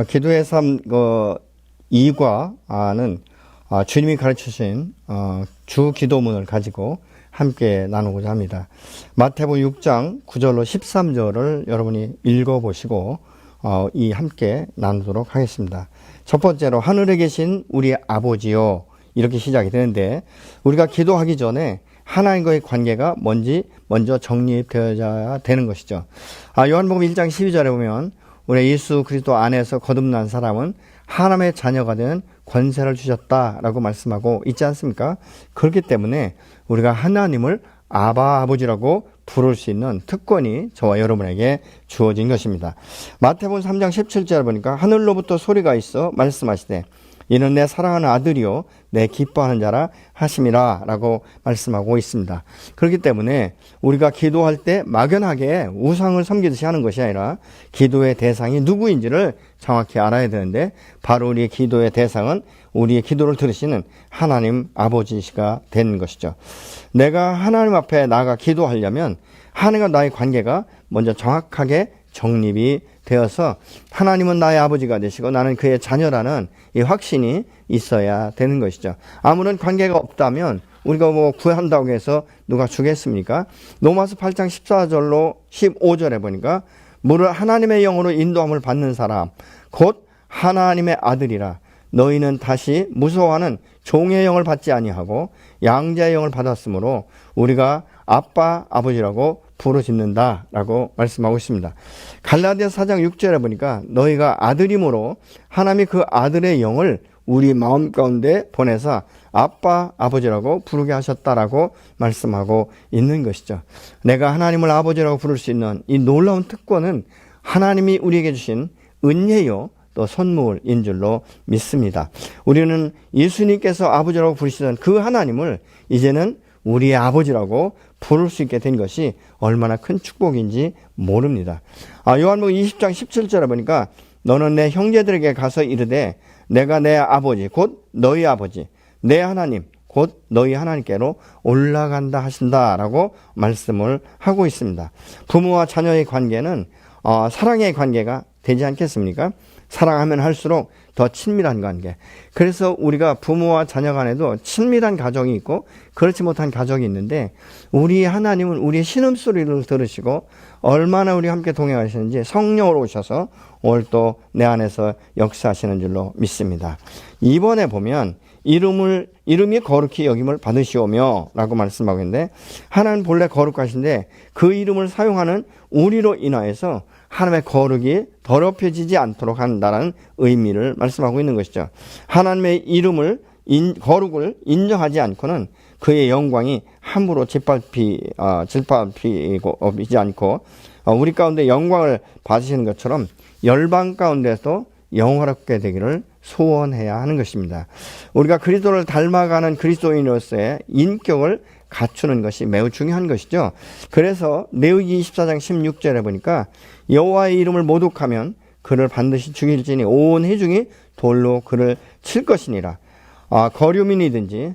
기도의 삶 2과는 주님이 가르치신 주 기도문을 가지고 함께 나누고자 합니다. 마태복음 6장 9절로 13절을 여러분이 읽어보시고 함께 나누도록 하겠습니다. 첫 번째로 하늘에 계신 우리 아버지요, 이렇게 시작이 되는데, 우리가 기도하기 전에 하나님과의 관계가 먼저 정립되어야 되는 것이죠. 요한복음 1장 12절에 보면 우리 예수 그리스도 안에서 거듭난 사람은 하나님의 자녀가 되는 권세를 주셨다라고 말씀하고 있지 않습니까? 그렇기 때문에 우리가 하나님을 아버지라고 부를 수 있는 특권이 저와 여러분에게 주어진 것입니다. 마태복음 3장 17절에 보니까 하늘로부터 소리가 있어 말씀하시되 이는 내 사랑하는 아들이요 내 기뻐하는 자라 하심이라 라고 말씀하고 있습니다. 그렇기 때문에 우리가 기도할 때 막연하게 우상을 섬기듯이 하는 것이 아니라 기도의 대상이 누구인지를 정확히 알아야 되는데, 바로 우리의 기도의 대상은 우리의 기도를 들으시는 하나님 아버지가 되는 것이죠. 내가 하나님 앞에 나아가 기도하려면 하나님과 나의 관계가 먼저 정확하게 정립이 되어서 하나님은 나의 아버지가 되시고 나는 그의 자녀라는 이 확신이 있어야 되는 것이죠. 아무런 관계가 없다면 우리가 구한다고 해서 누가 주겠습니까? 로마서 8장 14절로 15절에 보니까 무릇 하나님의 영으로 인도함을 받는 사람 곧 하나님의 아들이라 너희는 다시 무서워하는 종의 영을 받지 아니하고 양자의 영을 받았으므로 우리가 아빠 아버지라고 부르짖는다 라고 말씀하고 있습니다. 갈라디아서 4장 6절에 보니까 너희가 아들임으로 하나님이 그 아들의 영을 우리 마음 가운데 보내사 아빠 아버지라고 부르게 하셨다라고 말씀하고 있는 것이죠. 내가 하나님을 아버지라고 부를 수 있는 이 놀라운 특권은 하나님이 우리에게 주신 은혜요 또 선물인 줄로 믿습니다. 우리는 예수님께서 아버지라고 부르시던 그 하나님을 이제는 우리의 아버지라고 부를 수 있게 된 것이 얼마나 큰 축복인지 모릅니다. 요한복음 20장 17절에 보니까 너는 내 형제들에게 가서 이르되 내가 내 아버지 곧 너희 아버지 내 하나님 곧 너희 하나님께로 올라간다 하신다라고 말씀을 하고 있습니다. 부모와 자녀의 관계는 사랑의 관계가 되지 않겠습니까? 사랑하면 할수록 더 친밀한 관계. 그래서 우리가 부모와 자녀 간에도 친밀한 가정이 있고 그렇지 못한 가정이 있는데, 우리 하나님은 우리의 신음소리를 들으시고 얼마나 우리와 함께 동행하시는지 성령으로 오셔서 오늘 또 내 안에서 역사하시는 줄로 믿습니다. 이번에 보면 이름이 거룩히 여김을 받으시오며 라고 말씀하고 있는데, 하나님 본래 거룩하신데 그 이름을 사용하는 우리로 인하여서 하나님의 거룩이 더럽혀지지 않도록 한다는 의미를 말씀하고 있는 것이죠. 하나님의 거룩을 인정하지 않고는 그의 영광이 함부로 짓밟히지 않고 우리 가운데 영광을 받으시는 것처럼 열방 가운데서 영화롭게 되기를 소원해야 하는 것입니다. 우리가 그리스도를 닮아가는 그리스도인으로서의 인격을 갖추는 것이 매우 중요한 것이죠. 그래서 레위기 24장 16절에 보니까 여호와의 이름을 모독하면 그를 반드시 죽일지니 온 회중이 돌로 그를 칠 것이니라. 거류민이든지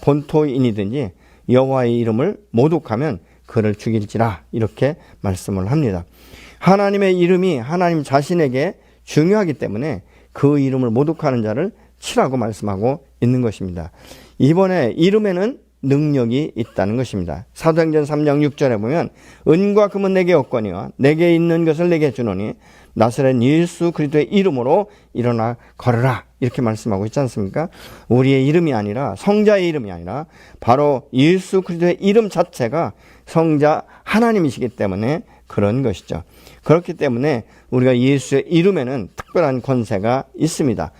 본토인이든지 여호와의 이름을 모독하면 그를 죽일지라, 이렇게 말씀을 합니다. 하나님의 이름이 하나님 자신에게 중요하기 때문에 그 이름을 모독하는 자를 치라고 말씀하고 있는 것입니다. 이번에 이름에는 능력이 있다는 것입니다. 사도행전 3장 6절에 보면 은과 금은 내게 없거니와 내게 있는 것을 내게 주노니 나사렛 예수 그리스도의 이름으로 일어나 걸으라, 이렇게 말씀하고 있지 않습니까? 우리의 이름이 아니라, 성자의 이름이 아니라 바로 예수 그리스도의 이름 자체가 성자 하나님이시기 때문에 그런 것이죠. 그렇기 때문에 우리가 예수의 이름에는 특별한 권세가 있습니다.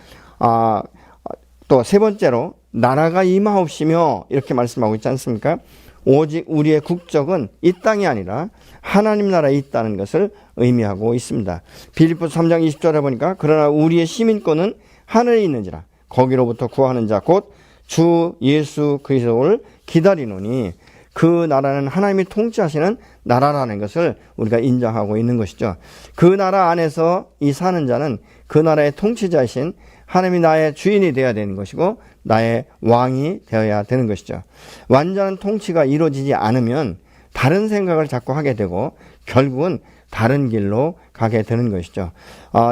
또 세 번째로 나라가 임하옵시며 이렇게 말씀하고 있지 않습니까? 오직 우리의 국적은 이 땅이 아니라 하나님 나라에 있다는 것을 의미하고 있습니다. 빌립보서 3장 20절에 보니까 그러나 우리의 시민권은 하늘에 있는지라 거기로부터 구하는 자 곧 주 예수 그리스도를 기다리노니 그 나라는 하나님이 통치하시는 나라라는 것을 우리가 인정하고 있는 것이죠. 그 나라 안에서 이 사는 자는 그 나라의 통치자이신 하나님이 나의 주인이 되어야 되는 것이고 나의 왕이 되어야 되는 것이죠. 완전한 통치가 이루어지지 않으면 다른 생각을 자꾸 하게 되고 결국은 다른 길로 가게 되는 것이죠.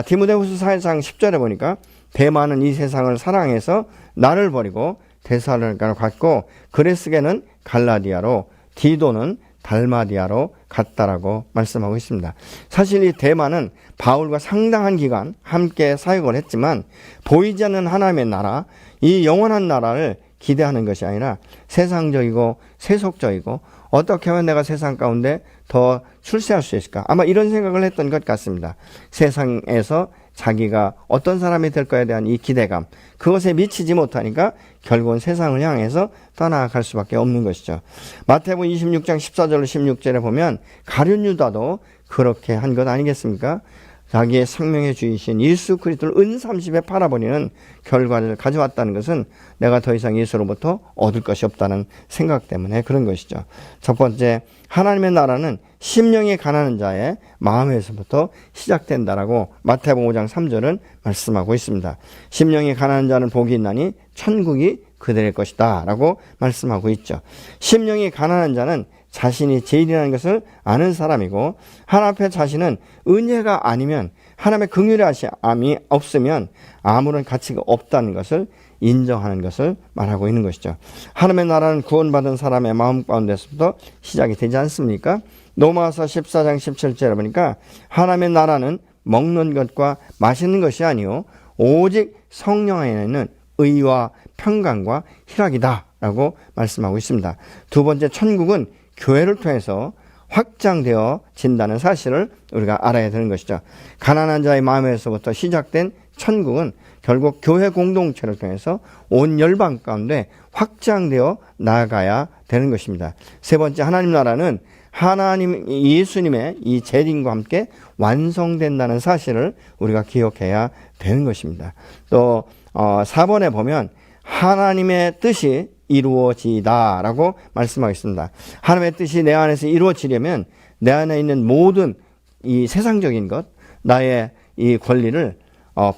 디모데후서 4장 10절에 보니까 대만은 이 세상을 사랑해서 나를 버리고 데살로니가로 갔고 그레스게는 갈라디아로 디도는 달마디아로 갔다라고 말씀하고 있습니다. 사실 이 대만은 바울과 상당한 기간 함께 사역을 했지만 보이지 않는 하나님의 나라, 이 영원한 나라를 기대하는 것이 아니라 세상적이고 세속적이고 어떻게 하면 내가 세상 가운데 더 출세할 수 있을까? 아마 이런 생각을 했던 것 같습니다. 세상에서 자기가 어떤 사람이 될 거에 대한 이 기대감, 그것에 미치지 못하니까 결국은 세상을 향해서 떠나갈 수밖에 없는 것이죠. 마태복음 26장 14절로 16절에 보면 가룟 유다도 그렇게 한 것 아니겠습니까? 자기의 생명의 주이신 예수 그리스도를 은 30에 팔아버리는 결과를 가져왔다는 것은 내가 더 이상 예수로부터 얻을 것이 없다는 생각 때문에 그런 것이죠. 첫 번째, 하나님의 나라는 심령이 가난한 자의 마음에서부터 시작된다라고 마태복음 5장 3절은 말씀하고 있습니다. 심령이 가난한 자는 복이 있나니 천국이 그들의 것이다 라고 말씀하고 있죠. 심령이 가난한 자는 자신이 제일이라는 것을 아는 사람이고 하나님 앞에 자신은 은혜가 아니면 하나님의 긍휼의 하심이 없으면 아무런 가치가 없다는 것을 인정하는 것을 말하고 있는 것이죠. 하나님의 나라는 구원받은 사람의 마음 가운데서부터 시작이 되지 않습니까? 로마서 14장 17절에 보니까 하나님의 나라는 먹는 것과 마시는 것이 아니요 오직 성령 안에 있는 의와 평강과 희락이다 라고 말씀하고 있습니다. 두 번째, 천국은 교회를 통해서 확장되어진다는 사실을 우리가 알아야 되는 것이죠. 가난한 자의 마음에서부터 시작된 천국은 결국 교회 공동체를 통해서 온 열방 가운데 확장되어 나아가야 되는 것입니다. 세 번째, 하나님 나라는 하나님 예수님의 이 재림과 함께 완성된다는 사실을 우리가 기억해야 되는 것입니다. 또 4번에 보면 하나님의 뜻이 이루어지다 라고 말씀하겠습니다. 하나님의 뜻이 내 안에서 이루어지려면 내 안에 있는 모든 이 세상적인 것, 나의 이 권리를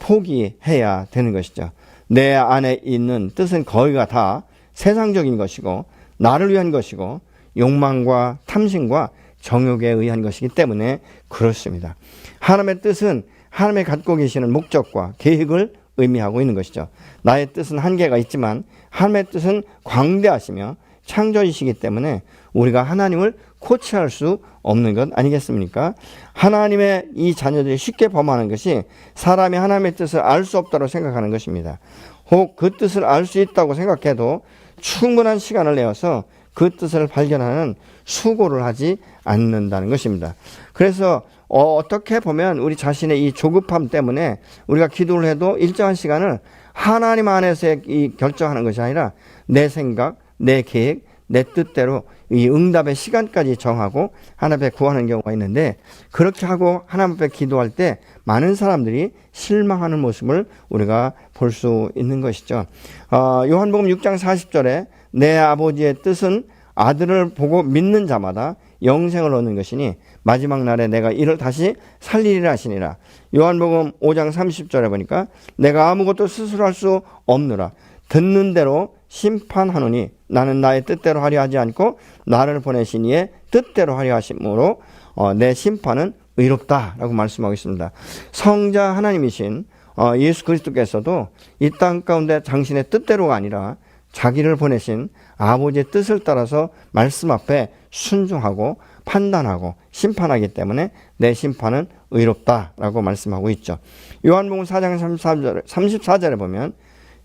포기해야 되는 것이죠. 내 안에 있는 뜻은 거의가 다 세상적인 것이고 나를 위한 것이고 욕망과 탐심과 정욕에 의한 것이기 때문에 그렇습니다. 하나님의 뜻은 하나님의 갖고 계시는 목적과 계획을 의미하고 있는 것이죠. 나의 뜻은 한계가 있지만 하나님의 뜻은 광대하시며 창조이시기 때문에 우리가 하나님을 코치할 수 없는 것 아니겠습니까? 하나님의 이 자녀들이 쉽게 범하는 것이 사람이 하나님의 뜻을 알 수 없다고 생각하는 것입니다. 혹 그 뜻을 알 수 있다고 생각해도 충분한 시간을 내어서 그 뜻을 발견하는 수고를 하지 않는다는 것입니다. 그래서 어떻게 보면 우리 자신의 이 조급함 때문에 우리가 기도를 해도 일정한 시간을 하나님 안에서 이 결정하는 것이 아니라 내 생각, 내 계획, 내 뜻대로 이 응답의 시간까지 정하고 하나님 앞에 구하는 경우가 있는데 그렇게 하고 하나님 앞에 기도할 때 많은 사람들이 실망하는 모습을 우리가 볼 수 있는 것이죠. 요한복음 6장 40절에 내 아버지의 뜻은 아들을 보고 믿는 자마다 영생을 얻는 것이니 마지막 날에 내가 이를 다시 살리리라 하시니라. 요한복음 5장 30절에 보니까 내가 아무것도 스스로 할 수 없느라 듣는 대로 심판하노니 나는 나의 뜻대로 하려 하지 않고 나를 보내신 이의 뜻대로 하려 하심으로 내 심판은 의롭다라고 말씀하고 있습니다. 성자 하나님이신 예수 그리스도께서도 이 땅 가운데 당신의 뜻대로가 아니라 자기를 보내신 아버지의 뜻을 따라서 말씀 앞에 순종하고 판단하고 심판하기 때문에 내 심판은 의롭다라고 말씀하고 있죠. 요한복음 4장 34절에 보면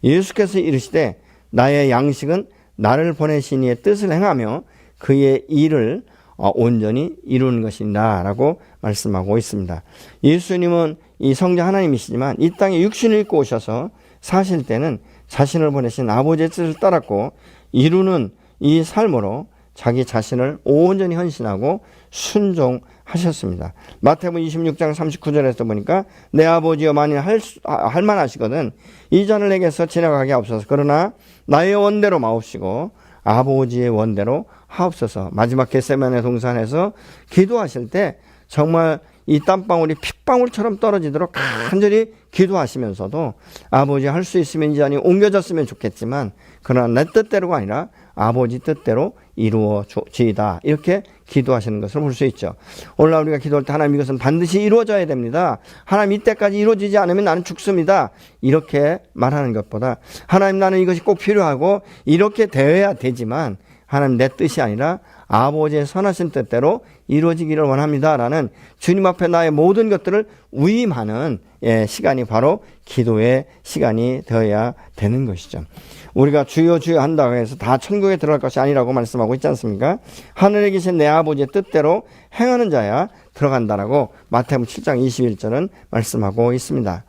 예수께서 이르시되 나의 양식은 나를 보내신 이의 뜻을 행하며 그의 일을 온전히 이루는 것이다 라고 말씀하고 있습니다. 예수님은 이 성자 하나님이시지만 이 땅에 육신을 입고 오셔서 사실 때는 자신을 보내신 아버지의 뜻을 따랐고 이루는 이 삶으로 자기 자신을 온전히 헌신하고 순종하셨습니다. 마태복음 26장 39절에서 보니까 내 아버지여 만일 할 만하시거든 이 잔을 내게서 지나가게 하옵소서. 그러나 나의 원대로 마옵시고 아버지의 원대로 하옵소서. 마지막 겟세마네 동산에서 기도하실 때 정말 이 땀방울이 핏방울처럼 떨어지도록 간절히 기도하시면서도 아버지 할 수 있으면 이 잔이 옮겨졌으면 좋겠지만 그러나 내 뜻대로가 아니라 아버지 뜻대로 이루어지이다. 이렇게 기도하시는 것을 볼 수 있죠. 오늘날 우리가 기도할 때 하나님 이것은 반드시 이루어져야 됩니다. 하나님 이때까지 이루어지지 않으면 나는 죽습니다. 이렇게 말하는 것보다 하나님 나는 이것이 꼭 필요하고 이렇게 되어야 되지만 하나님 내 뜻이 아니라 아버지의 선하신 뜻대로 이루어지기를 원합니다. 라는 주님 앞에 나의 모든 것들을 위임하는 시간이 바로 기도의 시간이 되어야 되는 것이죠. 우리가 주여 주여 한다고 해서 다 천국에 들어갈 것이 아니라고 말씀하고 있지 않습니까? 하늘에 계신 내 아버지의 뜻대로 행하는 자야 들어간다라고 마태복음 7장 21절은 말씀하고 있습니다.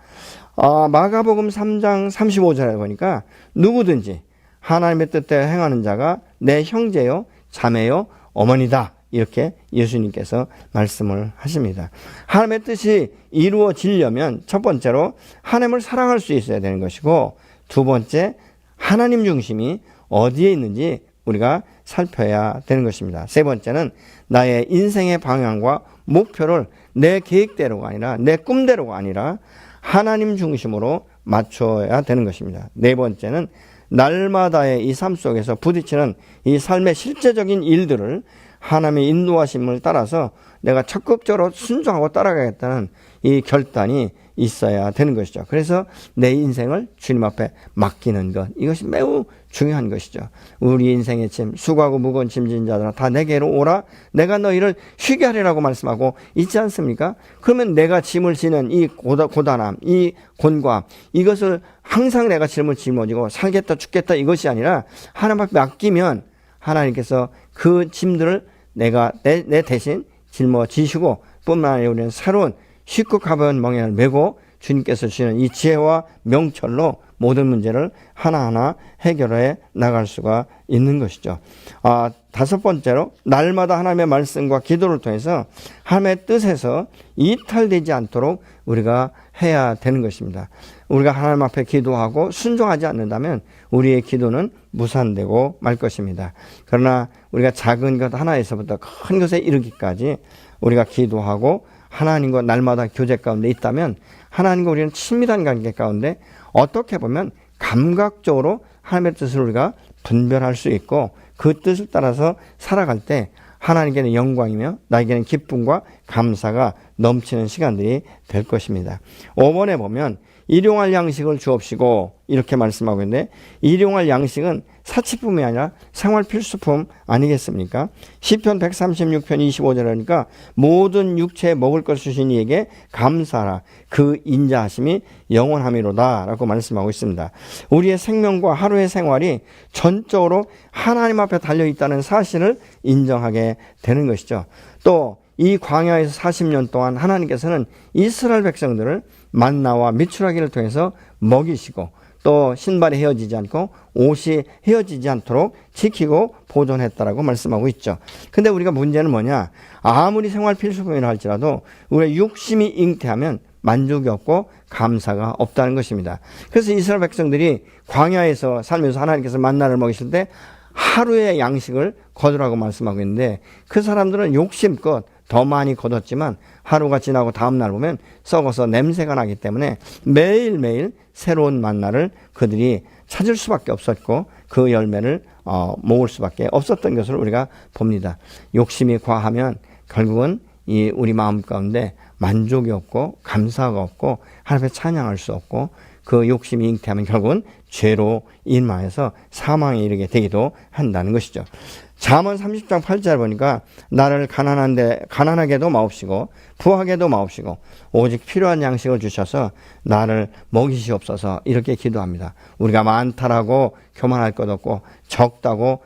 마가복음 3장 35절에 보니까 누구든지 하나님의 뜻대로 행하는 자가 내 형제요 자매요 어머니다. 이렇게 예수님께서 말씀을 하십니다. 하나님의 뜻이 이루어지려면 첫 번째로 하나님을 사랑할 수 있어야 되는 것이고, 두 번째 하나님 중심이 어디에 있는지 우리가 살펴야 되는 것입니다. 세 번째는 나의 인생의 방향과 목표를 내 계획대로가 아니라 내 꿈대로가 아니라 하나님 중심으로 맞춰야 되는 것입니다. 네 번째는 날마다의 이 삶 속에서 부딪히는 이 삶의 실제적인 일들을 하나님의 인도하심을 따라서 내가 적극적으로 순종하고 따라가겠다는 이 결단이 있어야 되는 것이죠. 그래서 내 인생을 주님 앞에 맡기는 것, 이것이 매우 중요한 것이죠. 우리 인생의 짐, 수고하고 무거운 짐진 자들아 다 내게로 오라. 내가 너희를 쉬게 하리라고 말씀하고 있지 않습니까? 그러면 내가 짐을 지는 이 고단함, 이 곤고함, 이것을 항상 내가 짐을 짊어지고 살겠다 죽겠다 이것이 아니라 하나님 앞에 맡기면 하나님께서 그 짐들을 내가 내 대신 짊어지시고 뿐만 아니라 우리는 새로운 쉽고 가벼운 멍에를 메고 주님께서 주시는 이 지혜와 명철로 모든 문제를 하나하나 해결해 나갈 수가 있는 것이죠. 다섯 번째로 날마다 하나님의 말씀과 기도를 통해서 하나님의 뜻에서 이탈되지 않도록 우리가 해야 되는 것입니다. 우리가 하나님 앞에 기도하고 순종하지 않는다면 우리의 기도는 무산되고 말 것입니다. 그러나 우리가 작은 것 하나에서부터 큰 것에 이르기까지 우리가 기도하고 하나님과 날마다 교제 가운데 있다면 하나님과 우리는 친밀한 관계 가운데 어떻게 보면 감각적으로 하나님의 뜻을 우리가 분별할 수 있고 그 뜻을 따라서 살아갈 때 하나님께는 영광이며 나에게는 기쁨과 감사가 넘치는 시간들이 될 것입니다. 5번에 보면 일용할 양식을 주옵시고 이렇게 말씀하고 있는데, 일용할 양식은 사치품이 아니라 생활 필수품 아니겠습니까? 시편 136편 25절에 하니까 모든 육체에 먹을 것을 주신 이에게 감사하라. 그 인자하심이 영원함이로다 라고 말씀하고 있습니다. 우리의 생명과 하루의 생활이 전적으로 하나님 앞에 달려있다는 사실을 인정하게 되는 것이죠. 또 이 광야에서 40년 동안 하나님께서는 이스라엘 백성들을 만나와 미추라기를 통해서 먹이시고 또 신발이 헤어지지 않고 옷이 헤어지지 않도록 지키고 보존했다라고 말씀하고 있죠. 근데 우리가 문제는 뭐냐? 아무리 생활 필수품이라 할지라도 우리의 육심이 잉태하면 만족이 없고 감사가 없다는 것입니다. 그래서 이스라엘 백성들이 광야에서 살면서 하나님께서 만나를 먹이실 때 하루의 양식을 거두라고 말씀하고 있는데, 그 사람들은 욕심껏 더 많이 거뒀지만 하루가 지나고 다음날 보면 썩어서 냄새가 나기 때문에 매일매일 새로운 만나를 그들이 찾을 수밖에 없었고 그 열매를 모을 수밖에 없었던 것을 우리가 봅니다. 욕심이 과하면 결국은 이 우리 마음 가운데 만족이 없고 감사가 없고 하나님의 찬양할 수 없고, 그 욕심이 잉태하면 결국은 죄로 인마해서 사망에 이르게 되기도 한다는 것이죠. 잠언 30장 8절 보니까 나를 가난하게도 마옵시고 부하게도 마옵시고 오직 필요한 양식을 주셔서 나를 먹이시옵소서, 이렇게 기도합니다. 우리가 많다라고 교만할 것 없고 적다고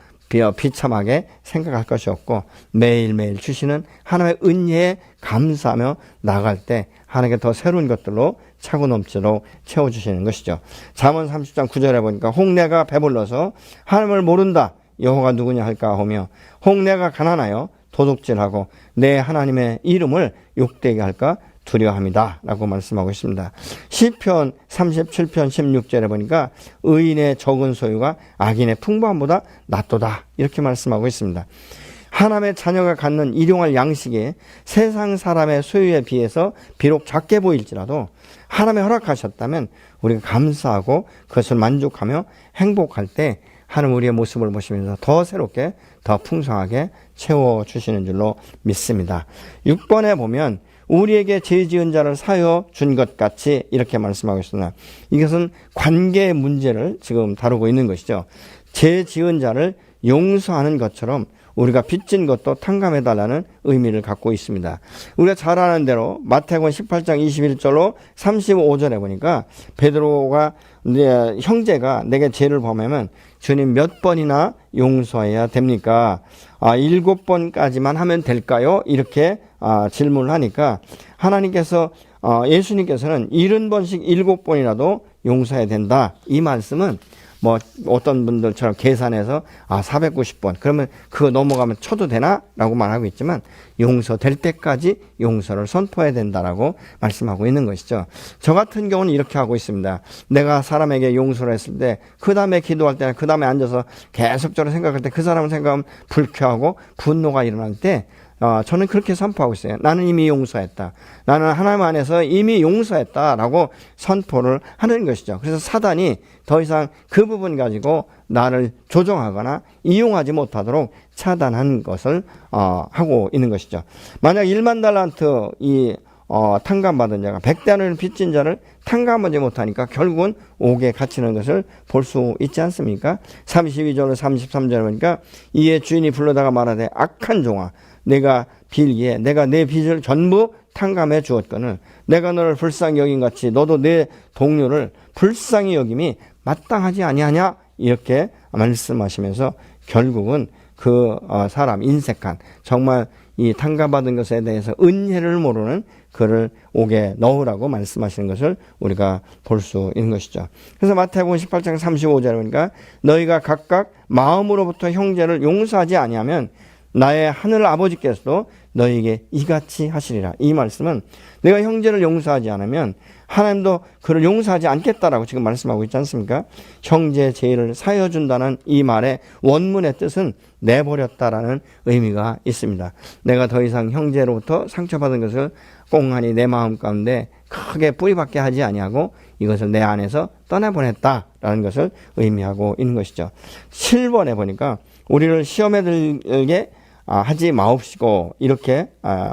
비참하게 생각할 것이 없고 매일매일 주시는 하나님의 은혜에 감사하며 나갈 때 하나님께 더 새로운 것들로 차고 넘치도록 채워주시는 것이죠. 잠언 30장 9절에 보니까 홍내가 배불러서 하나님을 모른다 여호와가 누구냐 할까 하며 홍내가 가난하여 도둑질하고 내 하나님의 이름을 욕되게 할까 두려워합니다 라고 말씀하고 있습니다. 시편 37편 16절에 보니까 의인의 적은 소유가 악인의 풍부함보다 낫도다, 이렇게 말씀하고 있습니다. 하나님의 자녀가 갖는 일용할 양식이 세상 사람의 소유에 비해서 비록 작게 보일지라도 하나님의 허락하셨다면 우리가 감사하고 그것을 만족하며 행복할 때 하나님 우리의 모습을 보시면서 더 새롭게 더 풍성하게 채워주시는 줄로 믿습니다. 6번에 보면 우리에게 죄 지은 자를 사여 준 것 같이 이렇게 말씀하고 있습니다. 이것은 관계의 문제를 지금 다루고 있는 것이죠. 죄 지은 자를 용서하는 것처럼 우리가 빚진 것도 탕감해달라는 의미를 갖고 있습니다. 우리가 잘 아는 대로 마태복음 18장 21절로 35절에 보니까 베드로가 형제가 내게 죄를 범하면 주님 몇 번이나 용서해야 됩니까? 7번까지만 하면 될까요? 이렇게 질문을 하니까 하나님께서 예수님께서는 70번씩 7번이라도 용서해야 된다. 이 말씀은 뭐 어떤 분들처럼 계산해서 490번 그러면 그거 넘어가면 쳐도 되나? 라고 말하고 있지만 용서될 때까지 용서를 선포해야 된다라고 말씀하고 있는 것이죠. 저 같은 경우는 이렇게 하고 있습니다. 내가 사람에게 용서를 했을 때 그 다음에 기도할 때나 그 다음에 앉아서 계속적으로 생각할 때 그 사람을 생각하면 불쾌하고 분노가 일어날 때 저는 그렇게 선포하고 있어요. 나는 이미 용서했다. 나는 하나님 안에서 이미 용서했다라고 선포를 하는 것이죠. 그래서 사단이 더 이상 그 부분 가지고 나를 조종하거나 이용하지 못하도록 차단한 것을 하고 있는 것이죠. 만약 1만 달란트 탕감받은 자가 100달러를 빚진 자를 탕감하지 못하니까 결국은 옥에 갇히는 것을 볼 수 있지 않습니까? 32절로 33절에 보니까 이에 주인이 불러다가 말하되 악한 종아 내가 빌기에 내가 내 빚을 전부 탕감해 주었거늘 내가 너를 불쌍히 여긴 같이 너도 내 동료를 불쌍히 여김이 마땅하지 아니하냐 이렇게 말씀하시면서 결국은 그 사람 인색한 정말 이 탕감받은 것에 대해서 은혜를 모르는 그를 옥에 넣으라고 말씀하시는 것을 우리가 볼 수 있는 것이죠. 그래서 마태복음 18장 35절에 보니까 너희가 각각 마음으로부터 형제를 용서하지 아니하면 나의 하늘 아버지께서도 너희에게 이같이 하시리라. 이 말씀은 내가 형제를 용서하지 않으면 하나님도 그를 용서하지 않겠다라고 지금 말씀하고 있지 않습니까? 형제 죄를 사여준다는 이 말의 원문의 뜻은 내버렸다라는 의미가 있습니다. 내가 더 이상 형제로부터 상처받은 것을 꽁하니 내 마음 가운데 크게 뿌리박게 하지 아니하고 이것을 내 안에서 떠나보냈다라는 것을 의미하고 있는 것이죠. 7번에 보니까 우리를 시험에 들게 하지 마옵시고 이렇게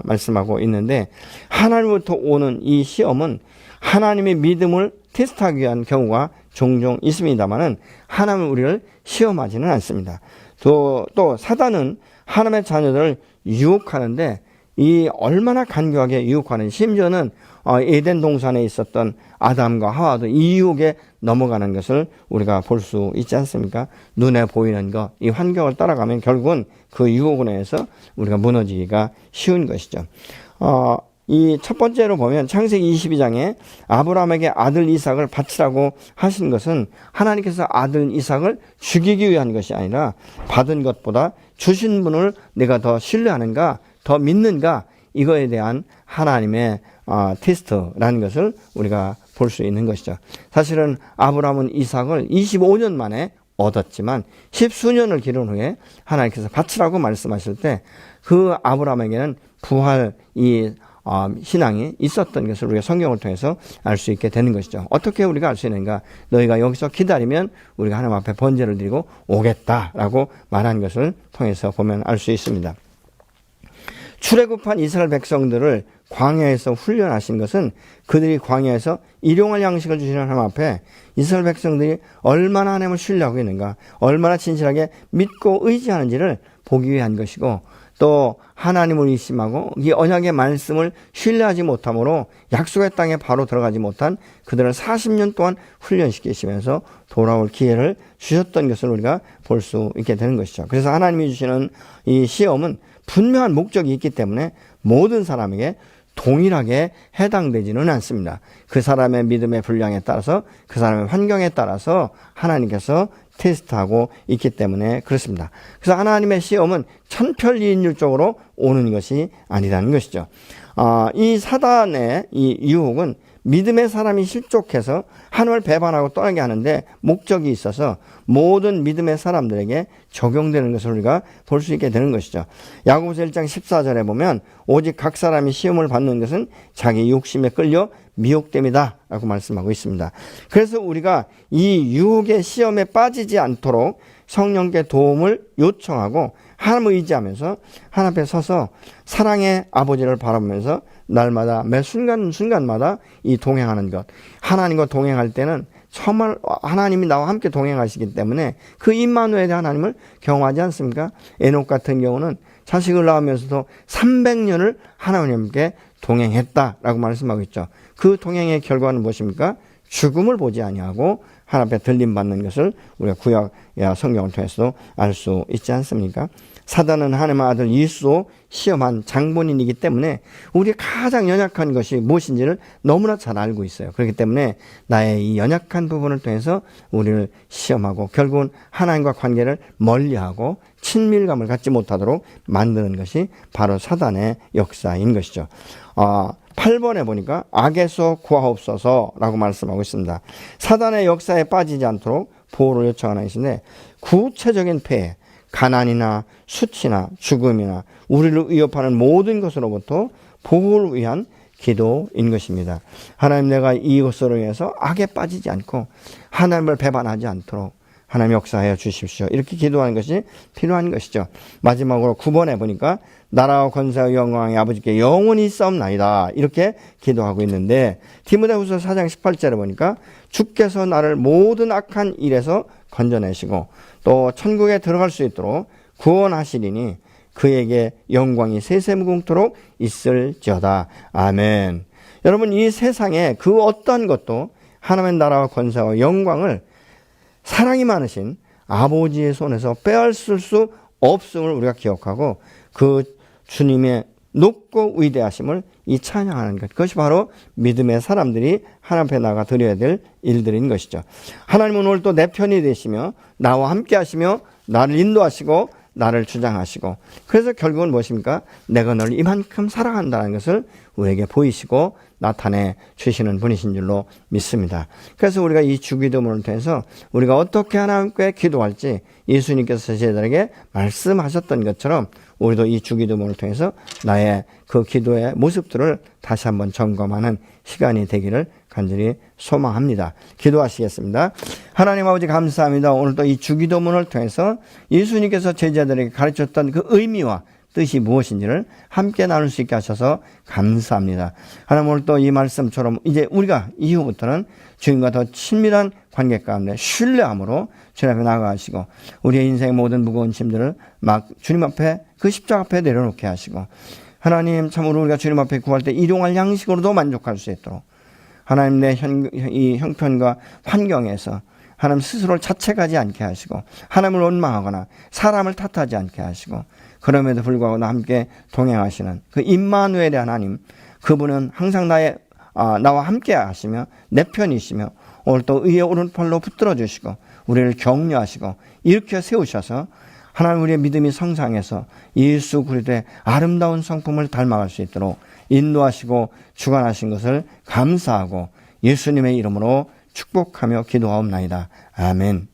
말씀하고 있는데 하나님부터 오는 이 시험은 하나님의 믿음을 테스트하기 위한 경우가 종종 있습니다만은 하나님은 우리를 시험하지는 않습니다. 또 사단은 하나님의 자녀들을 유혹하는데 이 얼마나 간교하게 유혹하는 심지어는 에덴 동산에 있었던 아담과 하와도 이 유혹에 넘어가는 것을 우리가 볼 수 있지 않습니까? 눈에 보이는 것, 이 환경을 따라가면 결국은 그 유혹에 의해서 우리가 무너지기가 쉬운 것이죠. 이 첫 번째로 보면 창세기 22장에 아브라함에게 아들 이삭을 바치라고 하신 것은 하나님께서 아들 이삭을 죽이기 위한 것이 아니라 받은 것보다 주신 분을 내가 더 신뢰하는가, 더 믿는가, 이거에 대한 하나님의 테스트라는 것을 우리가 볼 수 있는 것이죠. 사실은 아브라함은 이삭을 25년 만에 얻었지만 10수년을 기른 후에 하나님께서 바치라고 말씀하실 때 그 아브라함에게는 부활 신앙이 있었던 것을 우리가 성경을 통해서 알 수 있게 되는 것이죠. 어떻게 우리가 알 수 있는가? 너희가 여기서 기다리면 우리가 하나님 앞에 번제를 드리고 오겠다라고 말한 것을 통해서 보면 알 수 있습니다. 출애굽한 이스라엘 백성들을 광야에서 훈련하신 것은 그들이 광야에서 일용할 양식을 주시는 하나님 앞에 이스라엘 백성들이 얼마나 하나님을 신뢰하고 있는가, 얼마나 진실하게 믿고 의지하는지를 보기 위한 것이고 또 하나님을 의심하고 이 언약의 말씀을 신뢰하지 못함으로 약속의 땅에 바로 들어가지 못한 그들을 40년 동안 훈련시키시면서 돌아올 기회를 주셨던 것을 우리가 볼 수 있게 되는 것이죠. 그래서 하나님이 주시는 이 시험은 분명한 목적이 있기 때문에 모든 사람에게 동일하게 해당되지는 않습니다. 그 사람의 믿음의 분량에 따라서 그 사람의 환경에 따라서 하나님께서 테스트하고 있기 때문에 그렇습니다. 그래서 하나님의 시험은 천편일률적으로 오는 것이 아니라는 것이죠. 이 사단의 이 유혹은 믿음의 사람이 실족해서 하나님을 배반하고 떠나게 하는데 목적이 있어서 모든 믿음의 사람들에게 적용되는 것을 우리가 볼 수 있게 되는 것이죠. 야고보서 1장 14절에 보면 오직 각 사람이 시험을 받는 것은 자기 욕심에 끌려 미혹됨이다 라고 말씀하고 있습니다. 그래서 우리가 이 유혹의 시험에 빠지지 않도록 성령께 도움을 요청하고 하나님을 의지하면서 하나님 앞에 서서 사랑의 아버지를 바라보면서 날마다 매 순간마다 이 동행하는 것, 하나님과 동행할 때는 정말 하나님이 나와 함께 동행하시기 때문에 그 임마누엘의 하나님을 경험하지 않습니까? 에녹 같은 경우는 자식을 낳으면서도 300년을 하나님께 동행했다라고 말씀하고 있죠. 그 동행의 결과는 무엇입니까? 죽음을 보지 아니하고 하나님 앞에 들림받는 것을 우리가 구약 성경을 통해서도 알 수 있지 않습니까? 사단은 하나님의 아들 예수 시험한 장본인이기 때문에 우리의 가장 연약한 것이 무엇인지를 너무나 잘 알고 있어요. 그렇기 때문에 나의 이 연약한 부분을 통해서 우리를 시험하고 결국은 하나님과 관계를 멀리하고 친밀감을 갖지 못하도록 만드는 것이 바로 사단의 역사인 것이죠. 8번에 보니까 악에서 구하옵소서라고 말씀하고 있습니다. 사단의 역사에 빠지지 않도록 보호를 요청하는 것인데 구체적인 폐해, 가난이나 수치나 죽음이나 우리를 위협하는 모든 것으로부터 보호를 위한 기도인 것입니다. 하나님, 내가 이것으로 인해서 악에 빠지지 않고 하나님을 배반하지 않도록 하나님 역사하여 주십시오. 이렇게 기도하는 것이 필요한 것이죠. 마지막으로 9번에 보니까 나라와 권세와 영광의 아버지께 영원히 있사옵나이다. 이렇게 기도하고 있는데 디모데후서 4장 18절에 보니까 주께서 나를 모든 악한 일에서 건져내시고 또 천국에 들어갈 수 있도록 구원하시리니 그에게 영광이 세세무궁토록 있을지어다. 아멘. 여러분, 이 세상에 그 어떤 것도 하나님의 나라와 권세와 영광을 사랑이 많으신 아버지의 손에서 빼앗을 수 없음을 우리가 기억하고 그 주님의 높고 위대하심을 이 찬양하는 것, 그것이 바로 믿음의 사람들이 하나님 앞에 나가 드려야 될 일들인 것이죠. 하나님은 오늘 또 내 편이 되시며 나와 함께 하시며 나를 인도하시고 나를 주장하시고, 그래서 결국은 무엇입니까? 내가 너를 이만큼 사랑한다는 것을 우리에게 보이시고 나타내 주시는 분이신 줄로 믿습니다. 그래서 우리가 이 주기도문을 통해서 우리가 어떻게 하나님께 기도할지 예수님께서 제자들에게 말씀하셨던 것처럼 우리도 이 주기도문을 통해서 나의 그 기도의 모습들을 다시 한번 점검하는 시간이 되기를 간절히 소망합니다. 기도하시겠습니다. 하나님 아버지, 감사합니다. 오늘도 이 주기도문을 통해서 예수님께서 제자들에게 가르쳤던 그 의미와 뜻이 무엇인지를 함께 나눌 수 있게 하셔서 감사합니다. 하나님, 오늘 또 이 말씀처럼 이제 우리가 이후부터는 주님과 더 친밀한 관계 가운데 신뢰함으로 주님 앞에 나아가시고 우리의 인생의 모든 무거운 짐들을 막 주님 앞에, 그 십자가 앞에 내려놓게 하시고, 하나님, 참으로 우리가 주님 앞에 구할 때 일용할 양식으로도 만족할 수 있도록 하나님, 내 이 형편과 환경에서 하나님 스스로를 자책하지 않게 하시고 하나님을 원망하거나 사람을 탓하지 않게 하시고, 그럼에도 불구하고 나와 함께 동행하시는 그 임마누엘의 하나님, 그분은 항상 나와 함께 하시며 내 편이시며 오늘 또 의의 오른팔로 붙들어 주시고 우리를 격려하시고 일으켜 세우셔서 하나님, 우리의 믿음이 성장해서 예수 그리스도의 아름다운 성품을 닮아갈 수 있도록 인도하시고 주관하신 것을 감사하고 예수님의 이름으로 축복하며 기도하옵나이다. 아멘.